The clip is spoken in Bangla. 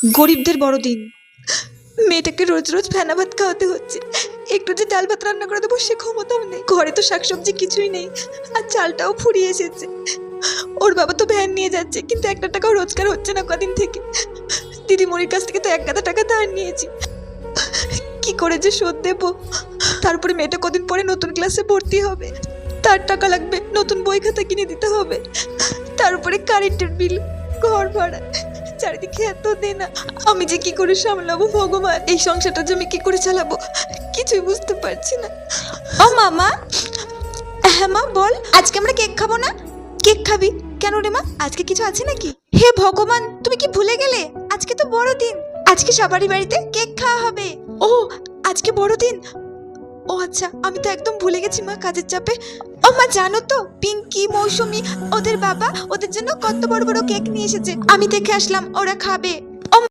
গরিবদের বড়দিন। মেয়েটাকে রোজ রোজ ফেনা ভাত খাওয়াতে হচ্ছে। একটু যে ডাল ভাত রান্না করে দেবো সে ক্ষমতাও নেই। ঘরে তো শাকসবজি কিছুই নেই, আর চালটাও ফুরিয়ে এসেছে। ওর বাবা তো ভ্যান নিয়ে যাচ্ছে, কিন্তু একটা টাকাও রোজগার হচ্ছে না কদিন থেকে। দিদিমণির কাছ থেকে তো 1,000 টাকা ধার নিয়েছি, কি করে যে শোধ দেবো। তারপরে মেয়েটা কদিন পরে নতুন ক্লাসে ভর্তি হবে, তার টাকা লাগবে, নতুন বই খাতা কিনে দিতে হবে। তারপরে কারেন্টের বিল, ঘর ভাড়া, চারিদিকে এত দেনা। আমি যে কি করে সামলাবো ভগবান? এই সংসারটা যে আমি কি করে চালাবো কিছুই বুঝতে পারছি না। ও মামা। হ্যাঁ মা বল। আজকে আমরা কেক খাবো না? কেক খাবি কেন রে মা? আজকে কিছু আছে নাকি? হে ভগবান, তুমি কি ভুলে গেলে? আজকে তো বড়দিন, আজকে সবারই বাড়িতে কেক খাওয়া হবে। ও আজকে বড়দিন। ও আচ্ছা, আমি তো একদম ভুলে গেছি মা, কাজের চাপে। ও মা জানো তো, পিঙ্কি, মৌসুমি, ওদের বাবা ওদের জন্য কত বড় বড় কেক নিয়ে এসেছে। আমি দেখে আসলাম ওরা খাবে।